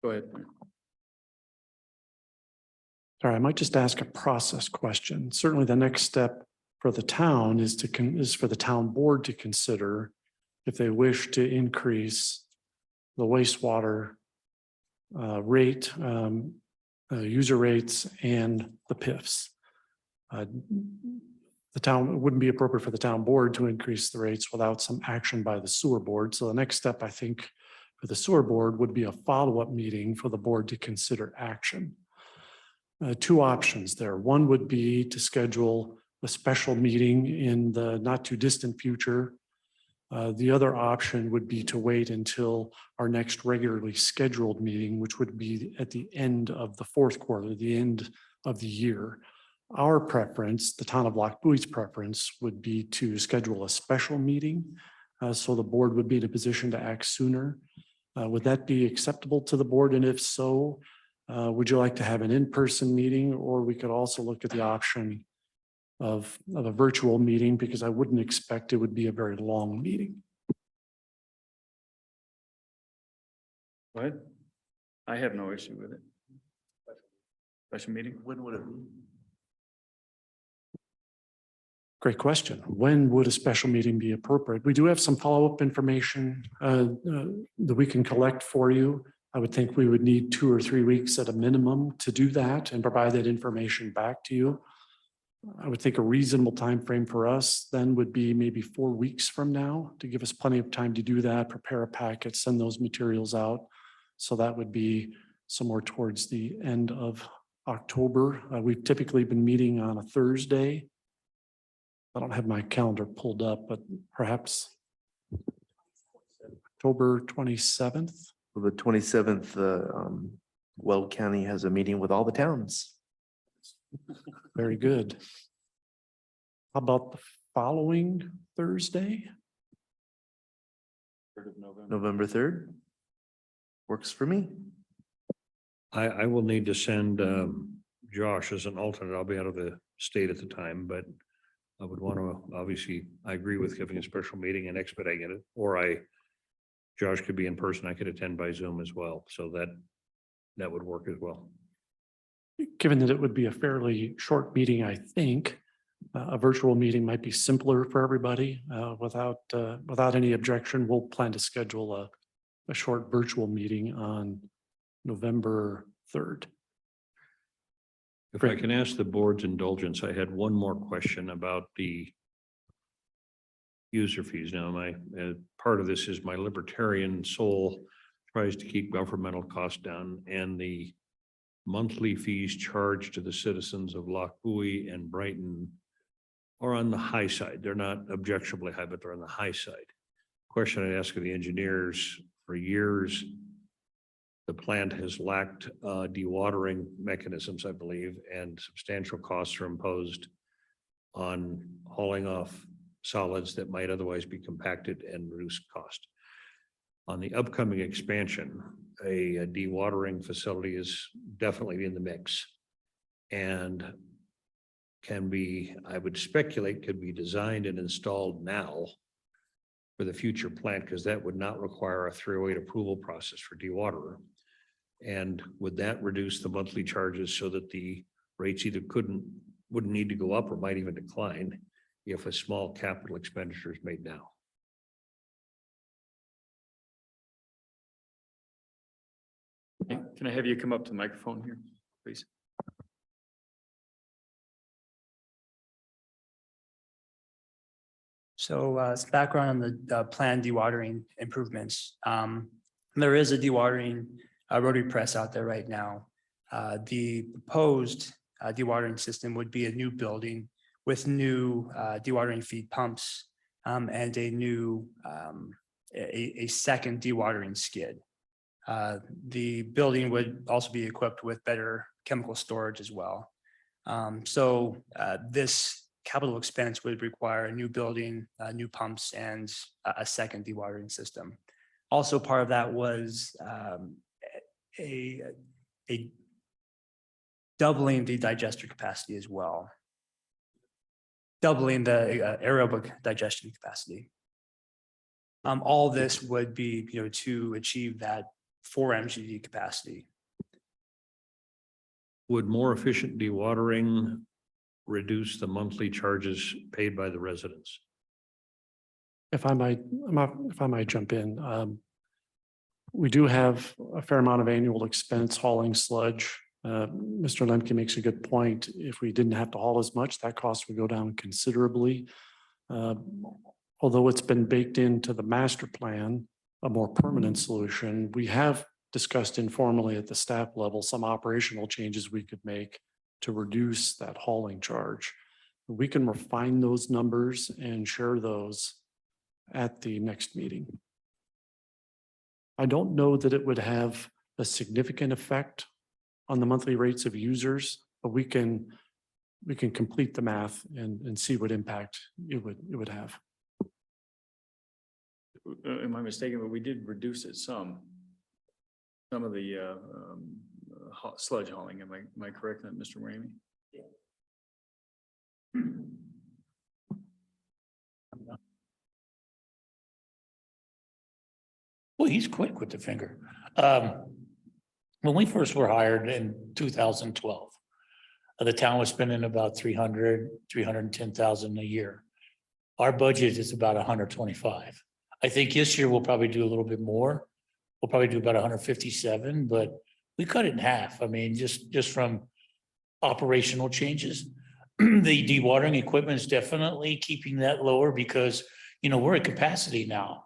Go ahead. Sorry, I might just ask a process question. Certainly the next step for the town is for the town board to consider if they wish to increase the wastewater rate, user rates and the PIFs. The town, it wouldn't be appropriate for the town board to increase the rates without some action by the sewer board. So the next step, I think, for the sewer board would be a follow-up meeting for the board to consider action. Two options there. One would be to schedule a special meeting in the not too distant future. The other option would be to wait until our next regularly scheduled meeting, which would be at the end of the fourth quarter, the end of the year. Our preference, the town of Lochbuie's preference, would be to schedule a special meeting. So the board would be in a position to act sooner. Would that be acceptable to the board? And if so, would you like to have an in-person meeting, or we could also look at the option of a virtual meeting, because I wouldn't expect it would be a very long meeting. Go ahead. I have no issue with it. Special meeting? When would it be? Great question. When would a special meeting be appropriate? We do have some follow-up information that we can collect for you. I would think we would need 2 or 3 weeks at a minimum to do that and provide that information back to you. I would think a reasonable time frame for us then would be maybe 4 weeks from now to give us plenty of time to do that, prepare a packet, send those materials out. So that would be somewhere towards the end of October. We've typically been meeting on a Thursday. I don't have my calendar pulled up, but perhaps October 27th. Well, the 27th, Weld County has a meeting with all the towns. Very good. How about the following Thursday? 3rd of November. November 3rd. Works for me. I will need to send Josh as an alternate. I'll be out of the state at the time, but I would want to, obviously, I agree with having a special meeting and expediting it, or Josh could be in person. I could attend by Zoom as well. So that would work as well. Given that it would be a fairly short meeting, I think a virtual meeting might be simpler for everybody. Without any objection, we'll plan to schedule a short virtual meeting on November 3rd. If I can ask the board's indulgence, I had one more question about the user fees. Now, part of this is my libertarian soul tries to keep governmental costs down, and the monthly fees charged to the citizens of Lochbuie and Brighton are on the high side. They're not objectionably high, but they're on the high side. Question I ask of the engineers: for years, the plant has lacked dewatering mechanisms, I believe, and substantial costs are imposed on hauling off solids that might otherwise be compacted and reduce cost. On the upcoming expansion, a dewatering facility is definitely in the mix. And can be, I would speculate, could be designed and installed now for the future plant, because that would not require a 308 approval process for dewaterer. And would that reduce the monthly charges so that the rates either wouldn't need to go up or might even decline if a small capital expenditure is made now? Can I have you come up to the microphone here, please? So some background on the planned dewatering improvements. There is a dewatering rotary press out there right now. The proposed dewatering system would be a new building with new dewatering feed pumps and a new a second dewatering skid. The building would also be equipped with better chemical storage as well. So this capital expense would require a new building, new pumps, and a second dewatering system. Also, part of that was a doubling the digester capacity as well. Doubling the aerobic digestion capacity. All this would be, to achieve that 4 MGD capacity. Would more efficient dewatering reduce the monthly charges paid by the residents? If I might jump in, we do have a fair amount of annual expense hauling sludge. Mr. Lemke makes a good point. If we didn't have to haul as much, that cost would go down considerably. Although it's been baked into the master plan, a more permanent solution, we have discussed informally at the staff level some operational changes we could make to reduce that hauling charge. We can refine those numbers and share those at the next meeting. I don't know that it would have a significant effect on the monthly rates of users, but we can complete the math and see what impact it would have. Am I mistaken? But we did reduce it some of the sludge hauling. Am I correct, Mr. Ramey? Well, he's quick with the finger. When we first were hired in 2012, the town was spending about 310,000 a year. Our budget is about 125. I think this year we'll probably do a little bit more. We'll probably do about 157, but we cut it in half. I mean, just from operational changes. The dewatering equipment is definitely keeping that lower because, we're at capacity now.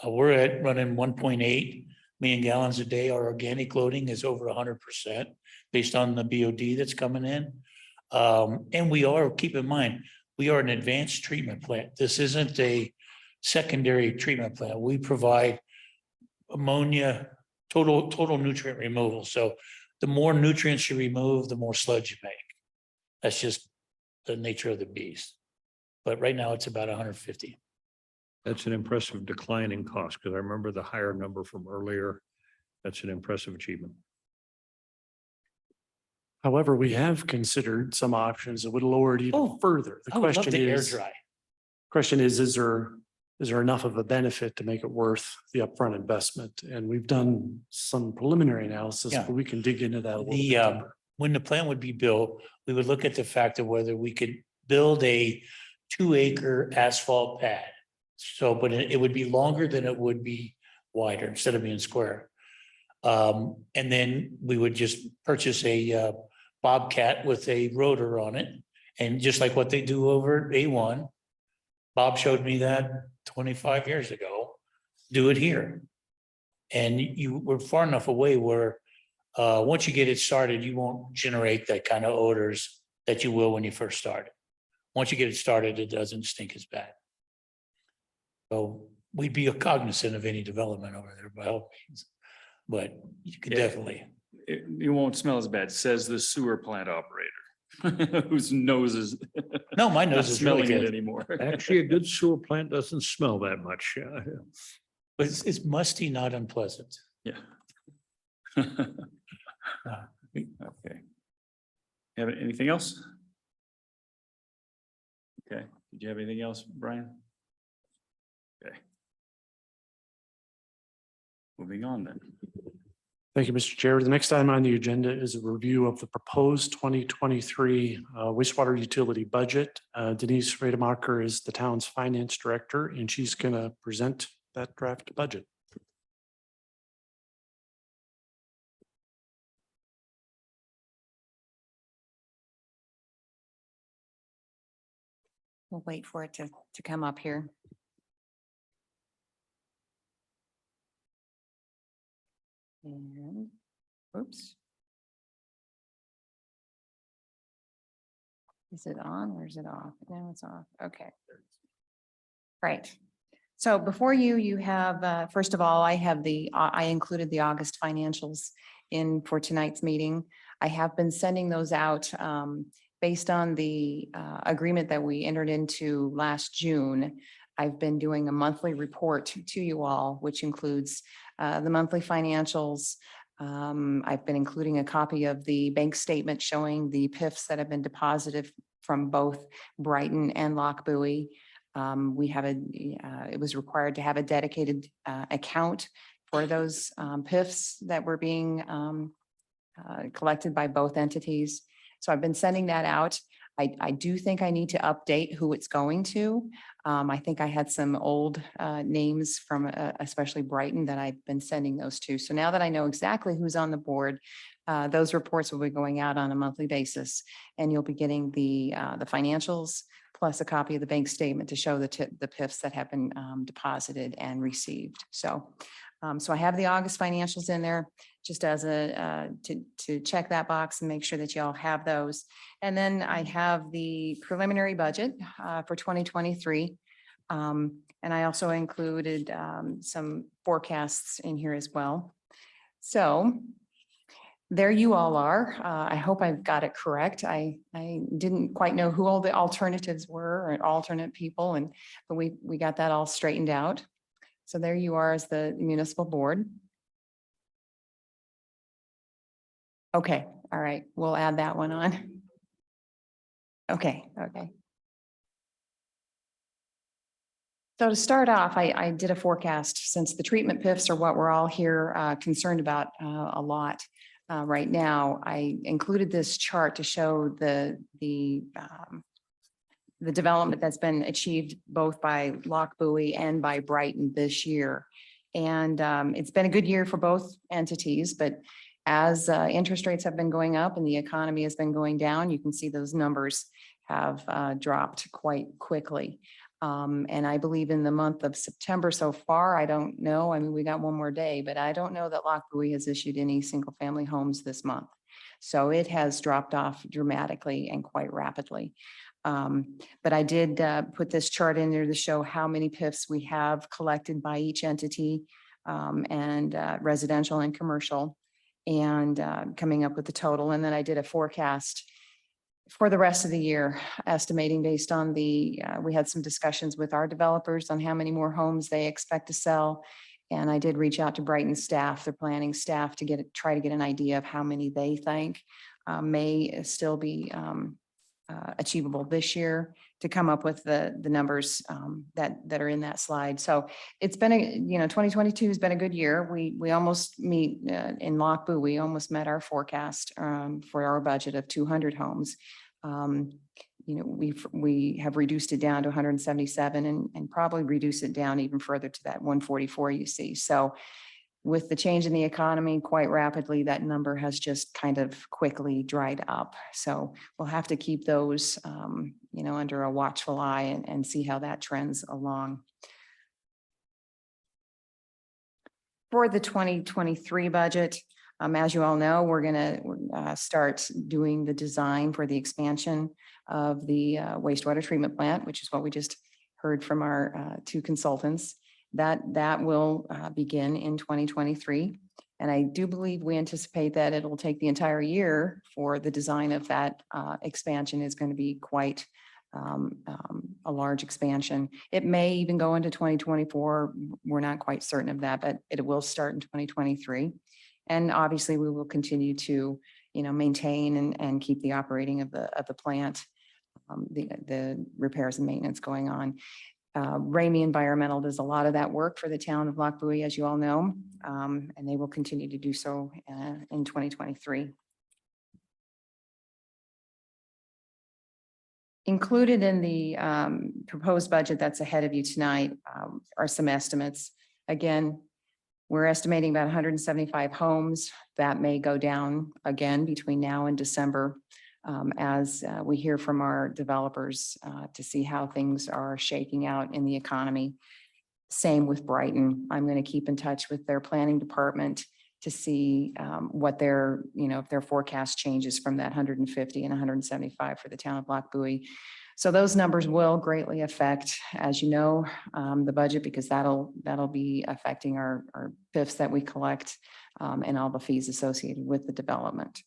We're at running 1.8 million gallons a day. Our organic loading is over 100% based on the BOD that's coming in. And we are, keep in mind, we are an advanced treatment plant. This isn't a secondary treatment plant. We provide ammonia, total nutrient removal. So the more nutrients you remove, the more sludge you make. That's just the nature of the beast. But right now it's about 150. That's an impressive decline in cost, because I remember the higher number from earlier. That's an impressive achievement. However, we have considered some options that would lower it even further. The I would love question the air is, dry. is there enough of a benefit to make it worth the upfront investment? And we've done some preliminary analysis, Yeah. but we can dig into that a little bit The, deeper. when the plan would be built, we would look at the fact of whether we could build a 2-acre asphalt pad. So, but it would be longer than it would be wider instead of being square. And then we would just purchase a Bobcat with a rotor on it. And just like what they do over at A1, Bob showed me that 25 years ago, do it here. And you were far enough away where once you get it started, you won't generate that kind of odors that you will when you first start it. Once you get it started, it doesn't stink as bad. So we'd be cognizant of any development over there by all means, but you could definitely. It won't smell as bad, says the sewer plant operator, whose nose is. No, my not nose is really smelling it good, anymore. Actually, a good sewer plant doesn't smell that much. but it's musty, not unpleasant. Yeah. Okay. Have anything else? Did you have anything else, Brian? Okay. Moving on then. Thank you, Mr. Chair. The next item on the agenda is a review of the proposed 2023 wastewater utility budget. Denise Rademacher is the town's finance director, and she's going to present that draft budget. We'll wait for it to come up here. And, oops. Is it on or is it off? No, it's off. Okay. Right. So before you, you have, first of all, I have I included the August financials in for tonight's meeting. I have been sending those out based on the agreement that we entered into last June. I've been doing a monthly report to you all, which includes the monthly financials. I've been including a copy of the bank statement showing the PIFs that have been deposited from both Brighton and Lochbuie. We have it was required to have a dedicated account for those PIFs that were being collected by both entities. So I've been sending that out. I do think I need to update who it's going to. I think I had some old names from especially Brighton that I've been sending those to. So now that I know exactly who's on the board, those reports will be going out on a monthly basis, and you'll be getting the financials plus a copy of the bank statement to show the PIFs that have been deposited and received. So I have the August financials in there just as to check that box and make sure that y'all have those. And then I have the preliminary budget for 2023. And I also included some forecasts in here as well. So there you all are. I hope I've got it correct. I didn't quite know who all the alternatives were or alternate people, but we got that all straightened out. So there you are as the municipal board. Okay, all right, we'll add that one on. Okay. So to start off, I did a forecast since the treatment PIFs are what we're all here concerned about a lot right now. I included this chart to show the development that's been achieved both by Lochbuie and by Brighton this year. And it's been a good year for both entities, but as interest rates have been going up and the economy has been going down, you can see those numbers have dropped quite quickly. And I believe in the month of September so far, I don't know, I mean, we got one more day, but I don't know that Lochbuie has issued any single family homes this month. So it has dropped off dramatically and quite rapidly. But I did put this chart in there to show how many PIFs we have collected by each entity and residential and commercial, and coming up with the total. And then I did a forecast for the rest of the year, estimating based on we had some discussions with our developers on how many more homes they expect to sell. And I did reach out to Brighton staff, their planning staff, to try to get an idea of how many they think may still be achievable this year, to come up with the numbers that are in that slide. So it's been 2022 has been a good year. We almost meet in Lochbuie, we almost met our forecast for our budget of 200 homes. We have reduced it down to 177 and probably reduce it down even further to that 144 you see. So with the change in the economy quite rapidly, that number has just kind of quickly dried up. So we'll have to keep those, under a watchful eye and see how that trends along. For the 2023 budget, as you all know, we're going to start doing the design for the expansion of the wastewater treatment plant, which is what we just heard from our two consultants. That will begin in 2023. And I do believe we anticipate that it will take the entire year for the design of that expansion. Is going to be quite a large expansion. It may even go into 2024. We're not quite certain of that, but it will start in 2023. And obviously we will continue to, maintain and keep the operating of the plant the repairs and maintenance going on. Ramey Environmental does a lot of that work for the town of Lochbuie, as you all know, and they will continue to do so in 2023. Included in the proposed budget that's ahead of you tonight are some estimates. Again, we're estimating about 175 homes. That may go down again between now and December as we hear from our developers to see how things are shaking out in the economy. Same with Brighton. I'm going to keep in touch with their planning department to see what their, if their forecast changes from that 150 and 175 for the town of Lochbuie. So those numbers will greatly affect, as you know, the budget, because that'll be affecting our PIFs that we collect and all the fees associated with the development.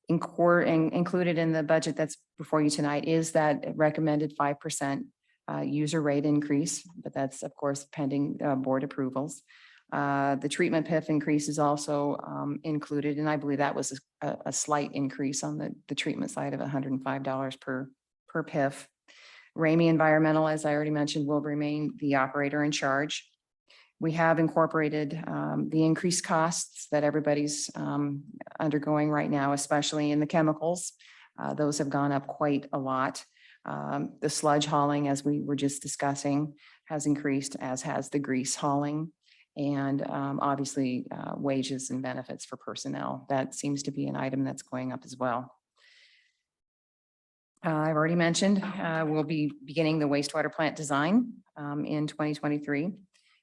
Included in the budget that's before you tonight is that recommended 5% user rate increase, but that's of course pending board approvals. The treatment PIF increase is also included, and I believe that was a slight increase on the treatment side of $105 per PIF. Ramey Environmental, as I already mentioned, will remain the operator in charge. We have incorporated the increased costs that everybody's undergoing right now, especially in the chemicals. Those have gone up quite a lot. The sludge hauling, as we were just discussing, has increased, as has the grease hauling. And obviously wages and benefits for personnel. That seems to be an item that's going up as well. I've already mentioned we'll be beginning the wastewater plant design in 2023.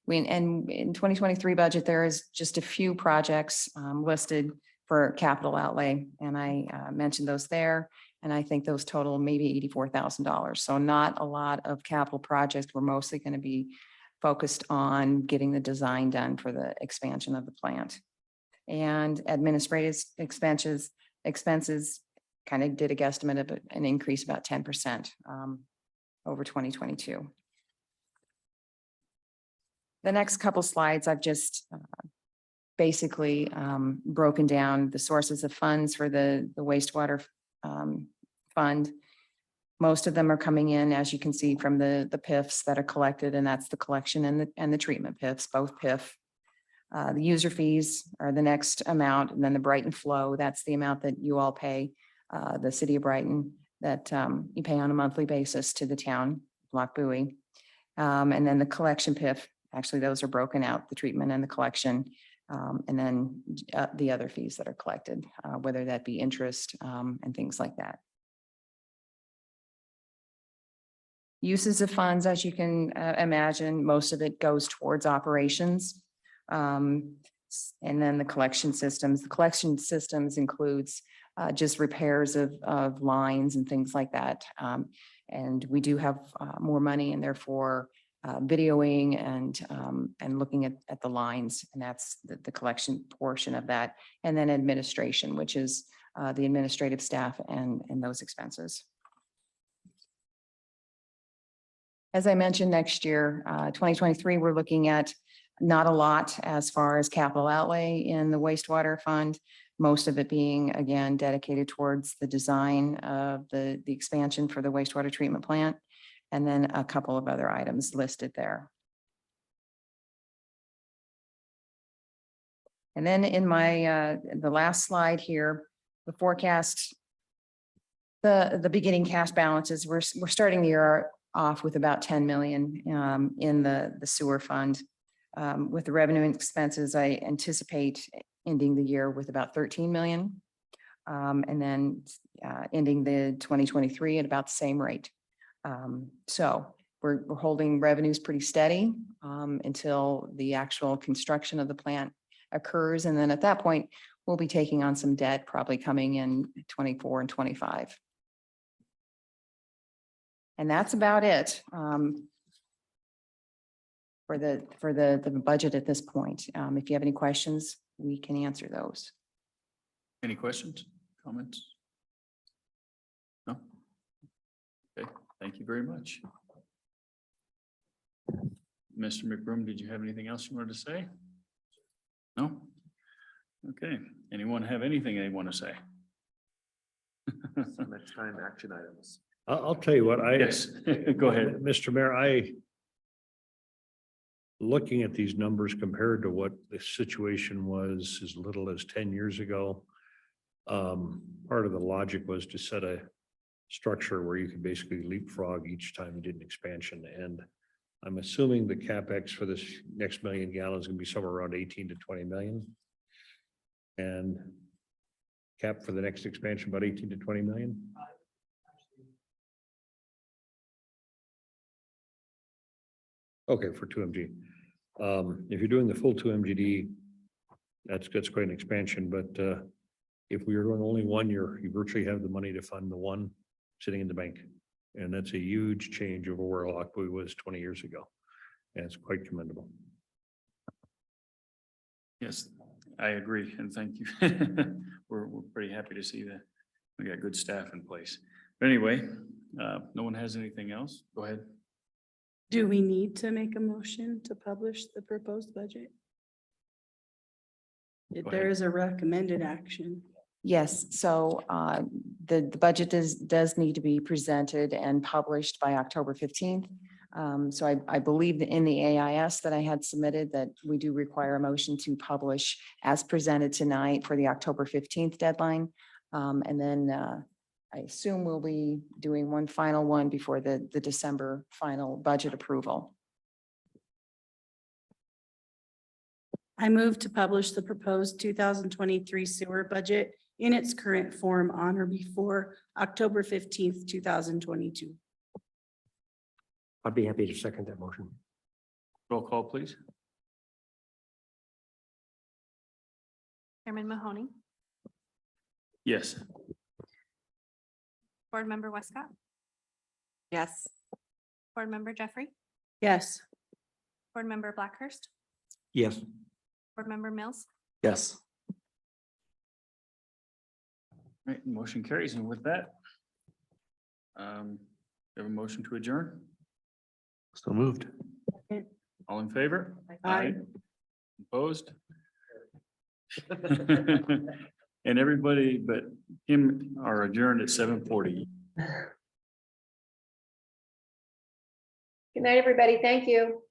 And in 2023 budget, there is just a few projects listed for capital outlay. And I mentioned those there. And I think those total maybe $84,000. So not a lot of capital projects. We're mostly going to be focused on getting the design done for the expansion of the plant. And administrative expenses kind of did a guesstimate of an increase about 10% over 2022. The next couple slides, I've just basically broken down the sources of funds for the wastewater fund. Most of them are coming in, as you can see, from the PIFs that are collected, and that's the collection and the treatment PIFs, both PIF. The user fees are the next amount, and then the Brighton flow, that's the amount that you all pay, the city of Brighton, that you pay on a monthly basis to the town, Lochbuie. And then the collection PIF, actually those are broken out, the treatment and the collection, and then the other fees that are collected, whether that be interest and things like that. Uses of funds, as you can imagine, most of it goes towards operations. And then the collection systems. The collection systems includes just repairs of lines and things like that. And we do have more money and therefore videoing and looking at the lines, and that's the collection portion of that. And then administration, which is the administrative staff and those expenses. As I mentioned, next year, 2023, we're looking at not a lot as far as capital outlay in the wastewater fund, most of it being, again, dedicated towards the design of the expansion for the wastewater treatment plant, and then a couple of other items listed there. And then in my the last slide here, the forecast, the beginning cash balances, we're starting the year off with about 10 million in the sewer fund. With the revenue and expenses, I anticipate ending the year with about 13 million. And then ending the 2023 at about the same rate. So we're holding revenues pretty steady until the actual construction of the plant occurs. And then at that point, we'll be taking on some debt, probably coming in 24 and 25. And that's about it for the budget at this point. If you have any questions, we can answer those. Any questions, comments? No? Okay, thank you very much. Mr. McBroom, did you have anything else you wanted to say? No? Okay, anyone have anything they want to say? So next time, action items. I'll tell you what, Yes, go ahead. Mr. Mayor, looking at these numbers compared to what the situation was as little as 10 years ago, part of the logic was to set a structure where you could basically leapfrog each time you did an expansion. And I'm assuming the CapEx for this next 1,000,000 gallons is gonna be somewhere around 18 to 20 million. And cap for the next expansion, about 18 to 20 million. Okay, for 2 MG. If you're doing the full 2 MGD, that's quite an expansion, but if we are doing only one, you virtually have the money to fund the one sitting in the bank. And that's a huge change over where Lochbuie was 20 years ago. And it's quite commendable. Yes, I agree, and thank you. We're pretty happy to see that. We got good staff in place. But anyway, no one has anything else? Go ahead. Do we need to make a motion to publish the proposed budget? Go There ahead. is a recommended action. Yes, so the budget does need to be presented and published by October 15th. So I believe that in the AIS that I had submitted that we do require a motion to publish as presented tonight for the October 15th deadline. And then I assume we'll be doing one final one before the December final budget approval. I move to publish the proposed 2023 sewer budget in its current form on or before October 15th, 2022. I'd be happy to second that motion. Roll call, please. Chairman Mahoney, Yes. Board Member Westcott, Yes. Board Member Jeffrey, Yes. Board Member Blackhurst, Yes. Board Member Mills, Yes. Right, motion carries, and with that, we have a motion to adjourn. So moved. All in favor? Aye. Opposed? And everybody but him are adjourned at 7:40. Good night, everybody. Thank you.